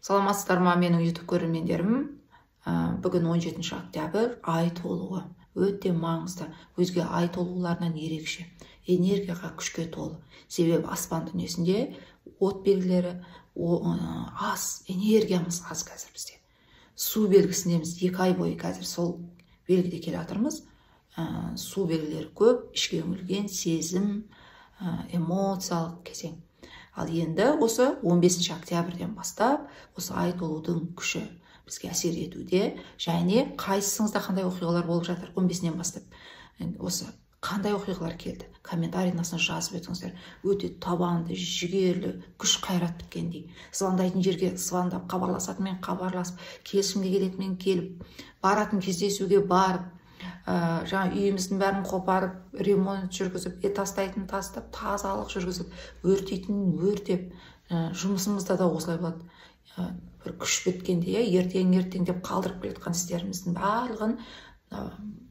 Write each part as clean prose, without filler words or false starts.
Саламатсыздар ма, менің YouTube көрермендерім. Бүгін 17 октябрь, ай толуы. Өте маңызды. Өзге ай толуларынан ерекше. Энергияға, күшке толы. Себебі аспан дүниесінде от белгілері аз, энергиямыз аз қазір бізде. Су белгісіндеміз 2 ай бойы қазір сол белгіде келе жатырмыз. Су белгілері көп, ішке үңілген сезім, эмоциялық кезең. Ал енді осы 15 октябрьден бастап осы ай толудың күші бізге әсер етуде, және қайсыңызда қандай оқиғалар болып жатыр 15-нен бастап. Осы қандай оқиғалар келді? Комментарийдің астына жазып өтіңіздер. Өте табанды, жігерлі, күш қайрат біткендей. Звондайтын жерге звондап, хабарласатынмен хабарласып, келісімге келетінмен келіп, баратын кездесуге барып, жаңа үйіміздің бәрін қопарып, ремонт жүргізіп, тастайтын тастап, тазалық жүргізіп, өртейтін өртеп, жұмысымызда да осылай болады. Бір күш біткенде, ертең деп қалдырып келеткен істеріміздің барлығын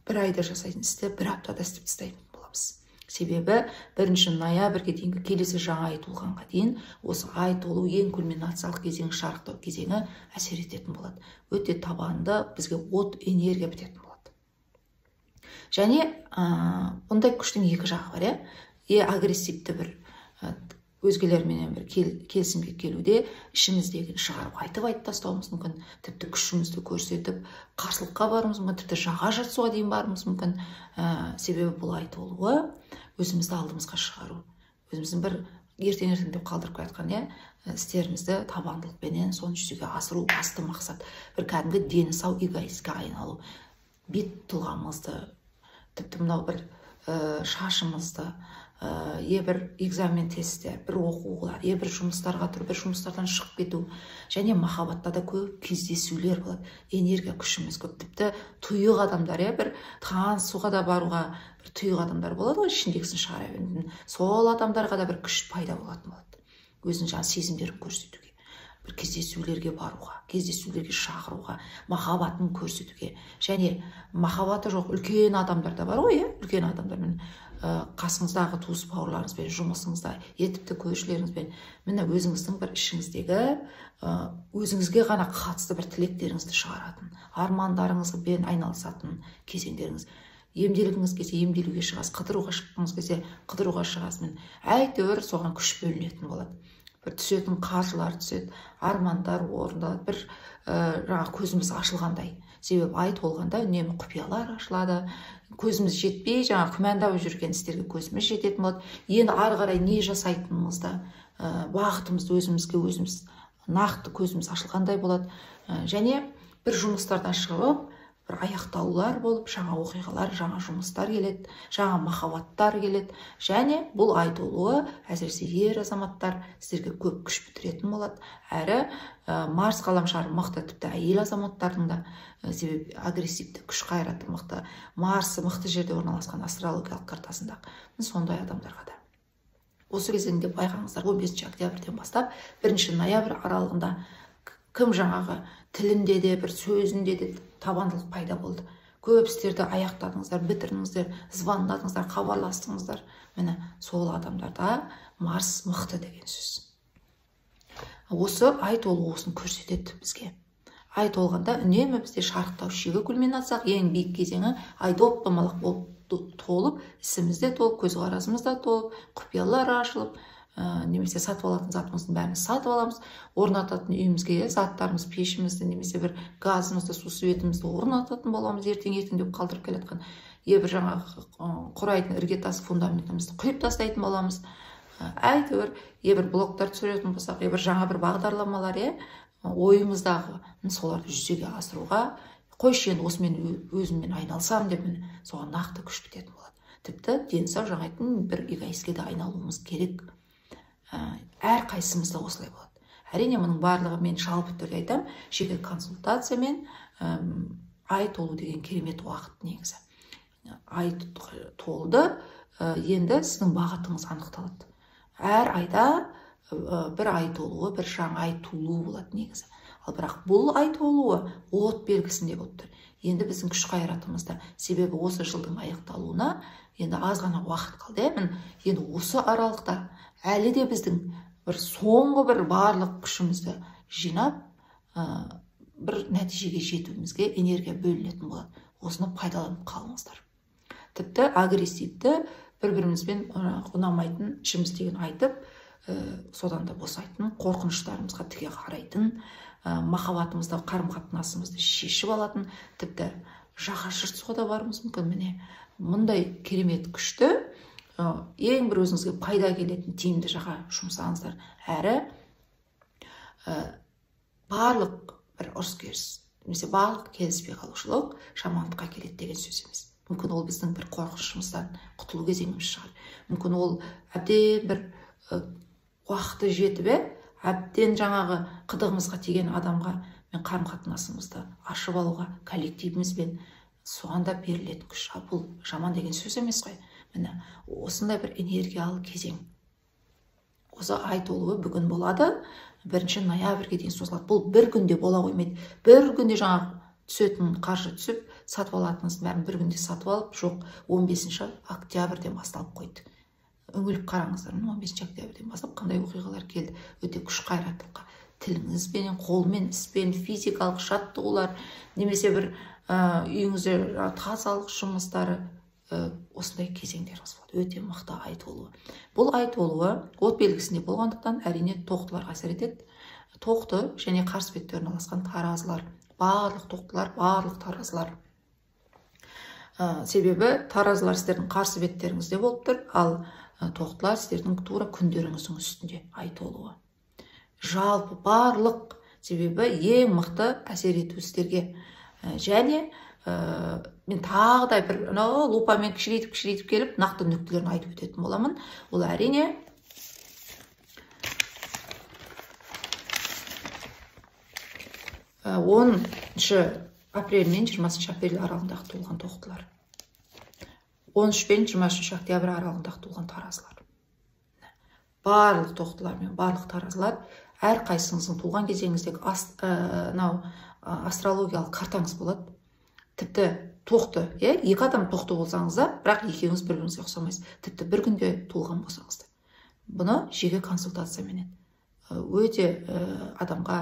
бір айда жасайтын істі бір аптада істеп тастайтын боламыз. Себебі 1 ноябрьге дейінгі келесі жаңа ай толғанға дейін осы ай толу ең кульминациялық кезең, шарықтау кезеңі әсер ететін болады. Өте табанды, бізге от, энергия бітетін болады. Және бұндай күштің екі жағы бар, агрессивті бір өзгелерменен бір келісімге келуде ішіміздегі шығарып айтып тастауымыз мүмкін, тіпті күшімізді көрсетіп, қарсылыққа баруымыз мүмкін, тіпті жаға жыртысуға дейін баруымыз мүмкін. Себебі бұл ай толуы өзімізді алдымызға шығару, өзіміздің бір ертең деп қалдырып қайтқан істерімізді табандылықпенен соны жүзеге асыру басты мақсат. Бір кәдімгі дені сау эгоистке айналу, бет тұлғамызды, тіпті мынау бір шашымызды, бір экзамен тестте, бір оқулар, бір жұмыстарға тұрып, бір жұмыстардан шығып кету, және махаббатта да көп кездесулер болады. Энергия күшіміз көп. Тіпті тұйық адамдар, бір танысуға да баруға бір тұйық адамдар болады ғой, ішіндегісін шығара беретін. Сол адамдарға да бір күш пайда болатын болады. Өзінің жаңа сезімдерін көрсетуге, бір кездесулерге баруға, кездесулерге шақыруға, махаббатын көрсетуге. Және махаббаты жоқ үлкен адамдар да бар ғой, үлкен адамдармен қасыңыздағы туыс бауырларыңызбен, жұмысыңызда, тіпті көршілеріңізбен, міне өзіңіздің бір ішіңіздегі өзіңізге ғана қатысты бір тілектеріңізді шығаратын, армандарыңызбен айналысатын кезеңдеріңіз. Емделгіңіз келсе емделуге шығасыз, қыдыруға шыққыңыз келсе қыдыруға шығасыз. Әйтеуір соған күш бөлінетін болады. Бір түсетін қаржылар түседі, армандар орындалады, бір көзіміз ашылғандай. Себебі ай толғанда үнемі құпиялар ашылады, көзіміз жетпей, күмәндап жүрген істерге көзіміз жететін болады. Енді ары қарай не жасайтынымызды, бағытымызды өзіміз нақты көзіміз ашылғандай болады. Және бір жұмыстардан шығып, бір аяқтаулар болып, жаңа оқиғалар, жаңа жұмыстар келеді, жаңа махаббаттар келеді. Және бұл ай толуы әсіресе ер азаматтар сіздерге көп күш бітіретін болады. Әрі Марс ғаламшары мықты, тіпті әйел азаматтардың да, себебі агрессивті күш қайраты мықты, Марсы мықты жерде орналасқан астрологиялық картасында, сондай адамдарға да. Осы кезеңде байқаңыздар, 15 октябрьден бастап 1 ноябрь аралығында кім жаңағы тілінде де, бір сөзінде де табандылық пайда болды. Көп істерді аяқтадыңыздар, бітірдіңіздер, звондадыңыздар, хабарластыңыздар. Міне сол адамдарда Марс мықты деген сөз. Осы ай толуы осын көрсетеді бізге. Ай толғанда үнемі бізде шарықтау шегі кульминациялық ең биік кезеңі айда домалақ болып толып, ісімізде толып, көзқарасымызда толып, құпиялар ашылып, немесе сатып алатын затымыздың бәрін сатып аламыз, орнататын үйімізге заттарымыз, пешімізді, немесе бір газымызды, су светімізді орнататын боламыз, ертең деп қалдырып келеткен. Бір жаңағы құрайтын іргетас фундаментімізді құйып тастайтын боламыз. Әйтеуір, бір блоктар түсіретін болсақ, бір жаңа бір бағдарламалар, ойымыздағы соларды жүзеге асыруға, қойшы енді осымен өзіммен айналсам деп, соған нақты күш бітетін болады. Тіпті денсау жаңайтын бір эгоистке де айналуымыз керек. Әр қайсымызда осылай болады. Әрине, мұның барлығы мен жалпы түрде айтам, жеке консультациямен ай толу деген керемет уақыт негізі. Ай толды, енді сіздің бағытыңыз анықталады. Әр айда бір ай толуы, бір жаңа ай тулуы болады негізі. Ал бірақ бұл ай толуы от белгісінде болып тұр. Енді біздің күш қайратымызда, себебі осы жылдың аяқталуына енді аз ғана уақыт қалды. Енді осы аралықта әлі де біздің бір соңғы бір барлық күшімізді жинап, бір нәтижеге жетуімізге энергия бөлінетін болады. Осыны пайдаланып қалыңыздар. Тіпті агрессивті бір-бірімізбен ұнамайтын ішіміздегін айтып, содан да босайтын, қорқыныштарымызға тіке қарайтын, махаббатымызда қарым-қатынасымызды шешіп алатын, тіпті жаға жыртысуға да баруымыз мүмкін. Міне мұндай керемет күшті ең бір өзіңізге пайда келетін тиімді жаға жұмсаңыздар. Әрі барлық бір ұрыс-керіс немесе барлық келіспей қалушылық жамандыққа келеді деген сөз емес. Мүмкін ол біздің бір қорқынышымыздан құтылу кезеңіміз шығар. Мүмкін ол әбден бір уақыты жетіп, әбден жаңағы қыдығымызға тиген адамға мен қарым-қатынасымызды ашып алуға коллективімізбен соған да берілетін күш. Бұл жаман деген сөз емес қой. Міне осындай бір энергиялы кезең. Осы ай толуы бүгін болады. 1 ноябрьге дейін созылады. Бұл бір күнде бола қоймайды. Bir күнде жаңағы түсетін қаржы түсіп, сатып алатыныңыз бәрін бір күнде сатып алып, жоқ, 15 октябрьден басталып қойды. Үңіліп қараңыздар, 15 октябрьден бастап қандай оқиғалар келді. Өте күш қайраттылыққа. Тіліңізбен, қолмен, іспен, физикалық жаттығулар, немесе бір үйіңізде тазалық жұмыстары, осындай кезеңдеріңіз болады. Өте мықты ай толуы. Бұл ай толуы от белгісінде болғандықтан әрине тоқтыларға әсер етеді. Тоқты және қарсы бетте орналасқан таразылар, барлық тоқтылар, барлық таразылар. Себебі таразылар сіздердің қарсы беттеріңізде болып тұр, ал тоқтылар сіздердің тура күндеріңіздің үстінде ай толуы. Жалпы барлық себебі ең мықты әсер ету сіздерге. Және мен тағы да бір лупамен кішірейтіп келіп, нақты нүктелерін айтып өтетін боламын. Ол әрине 10 апрель мен 20 апрель аралығындағы туылған тоқтылар. 13 пен 23 октябрь аралығындағы туылған таразылар. Барлық тоқтылар мен барлық таразылар әр қайсыңыздың туылған кезеңіңіздегі астрологиялық картаңыз болады. Тіпті тоқты, екі адам тоқты болсаңыз да, бірақ екеуіңіз бір-біріңізге ұқсамайсыз. Тіпті бір күнде туылған болсаңыз да. Бұны жеке консультациямен өте адамға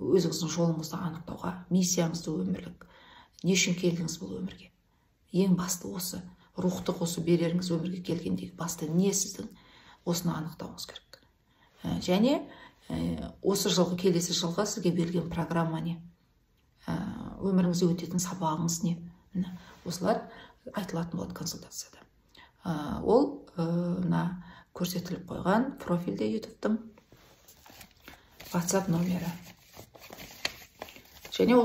өзіңіздің жолыңызды анықтауға, миссияңызды өмірлік, не үшін келдіңіз бұл өмірге? Ең басты осы, рухтық осы береріңіз өмірге келгендегі басты не сіздің? Осыны анықтауыңыз керек. Және осы жылғы, келесі жылға сізге берілген программа не? Өміріңізде өтетін сабағыңыз не? Осылар айтылатын болады консультацияда. Ол көрсетіліп қойған профильде YouTube'тың WhatsApp номері. Және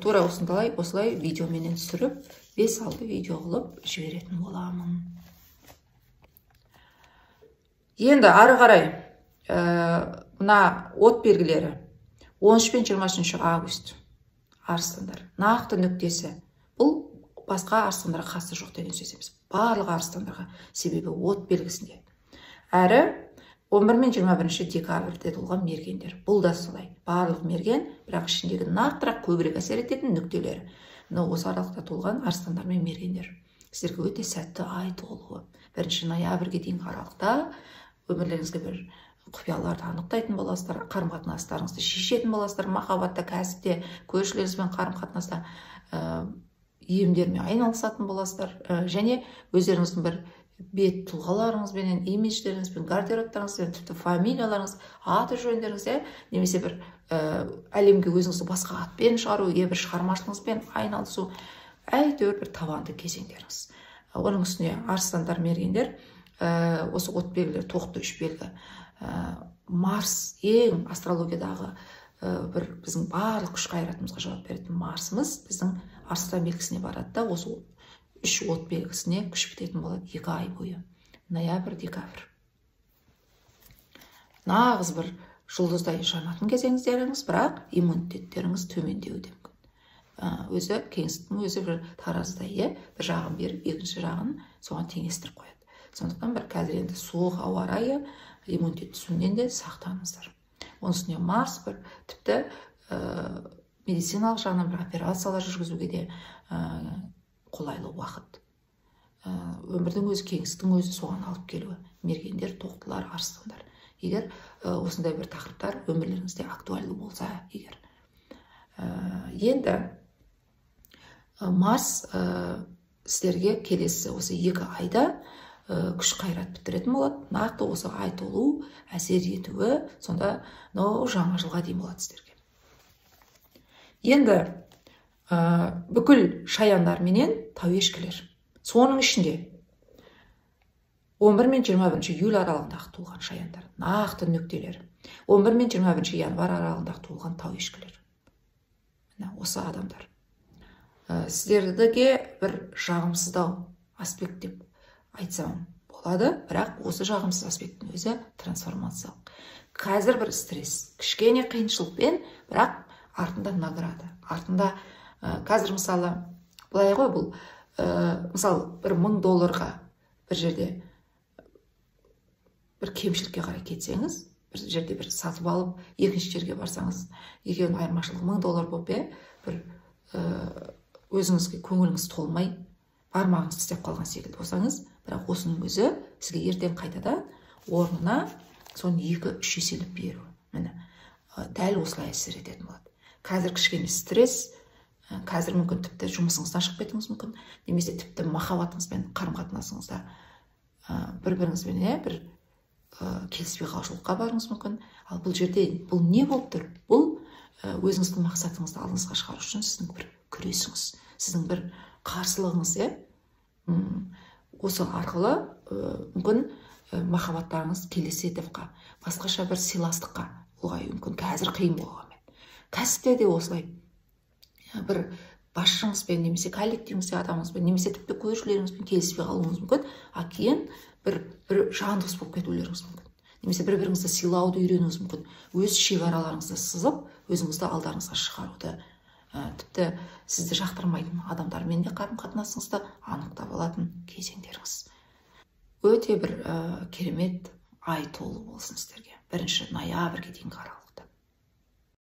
тура осылай видеоменен түсіріп, 5-6 видео қылып жіберетін боламын. Енді ары қарай мына от белгілері 13 пен 23 август арыстандар. Нақты нүктесі. Бұл басқа арыстандарға қатысы жоқ деген сөз емес. Барлық арыстандарға, себебі от белгісінде. Әрі 11 мен 21 декабрьде туылған мергендер. Бұл да солай. Барлық мерген, бірақ ішіндегі нақтырақ көбірек әсер ететін нүктелері. Осы аралықта туылған арыстандар мен мергендер. Сіздерге өте сәтті ай толуы. 1 ноябрьге дейінгі аралықта өмірлеріңізге бір құпияларды анықтайтын боласыздар, қарым-қатынастарыңызды шешетін боласыздар, махаббатта, кәсіпте, көршілеріңізбен қарым-қатынаста емдермен айналысатын боласыздар. Және өздеріңіздің бір бет тұлғаларыңызбен, имидждеріңізбен, гардероптарыңызбен, тіпті фамилияларыңыз, аты жөндеріңіз, немесе бір әлемге өзіңізді басқа атпен шығару, бір шығармашылығыңызбен айналысу, әйтеуір бір табанды кезеңдеріңіз. Оның үстіне арыстандар, мергендер, осы от белгілер, тоқты үш белгі, Марс, ең астрологиядағы бір біздің барлық күш қайратымызға жауап беретін Марсымыз біздің арыстан белгісіне барады да, осы үш от белгісіне күш бітетін болады 2 ай бойы. Ноябрь, декабрь. Нағыз бір жұлдыздай жанатын кезеңіздеріңіз, бірақ иммунитеттеріңіз төмендеуі мүмкін. Өзі кеңістіктің өзі бір тараздай, бір жағын беріп, екінші жағын соған теңестіріп қояды. Сондықтан бір қазір енді суық ауа райы, иммунитет түсуінен де сақтаныңыздар. Оның үстіне Марс бір тіпті медициналық жағынан бір операциялар жүргізуге де қолайлы уақыт. Өмірдің өзі, кеңістіктің өзі соған алып келуі. Мергендер, тоқтылар, арыстандар. Егер осындай бір тақырыптар өмірлеріңізде актуальды болса, егер Енді Марс сіздерге келесі осы 2 айда күш қайрат бітіретін болады. Нақты осы ай толу әсер етуі сонда жаңа жылға дейін болады сіздерге. Енді бүкіл шаяндар менен тауешкілер. Соның ішінде 11 мен 21 июль аралығындағы туылған шаяндар, нақты нүктелері. 11 мен 21 январь аралығындағы туылған тауешкілер. Осы адамдар. Сіздерге бір жағымсыздау аспект деп айтсам болады, бірақ осы жағымсыз аспекттің өзі трансформациялық. Қазір бір стресс, кішкене қиыншылықпен, бірақ артында награда. Артында қазір мысалы, былай ғой бұл, мысалы бір $1000 бір жерде бір кемшілікке қарай кетсеңіз, бір жерде бір сатып алып, екінші жерге барсаңыз, екеуінің айырмашылығы $1000 болып, бір өзіңізге көңіліңіз толмай, бармағыңыз тістеп қалған секілді болсаңыз, бірақ осының өзі сізге ертең қайтадан орнына соны 2-3 еселеп беру. Міне, дәл осылай әсер ететін болады. Қазір кішкене стресс, қазір мүмкін тіпті жұмысыңыздан шығып кетуіңіз мүмкін, немесе тіпті махаббатыңызбен қарым-қатынасыңызда бір-біріңізбен бір келіспей қалушылыққа барыңыз мүмкін. Ал бұл жерде бұл не болып тұр? Бұл өзіңіздің мақсатыңызды алдыңызға шығару үшін сіздің бір күресіңіз, сіздің бір қарсылығыңыз, осы арқылы мүмкін махаббаттарыңыз келесі этапқа, басқаша бір сыйластыққа ұлғаюы мүмкін. Қазір қиын болғанмен. Кәсіпте де осылай бір басшыңызбен, немесе коллективіңізде адамыңызбен, немесе тіпті көршілеріңізбен келіспей қалуыңыз мүмкін, а кейін бір жандос болып кетулеріңіз мүмкін. Немесе бір-біріңізді сыйлауды үйренуіңіз мүмкін. Өз шекараларыңызды сызып, өзіңізді алдарыңызға шығаруды, тіпті сізді жақтырмайтын адамдармен де қарым-қатынасыңызды анықтап алатын кезеңдеріңіз. Өте бір керемет ай толы болсын сіздерге. 1 ноябрьге дейін қаралды.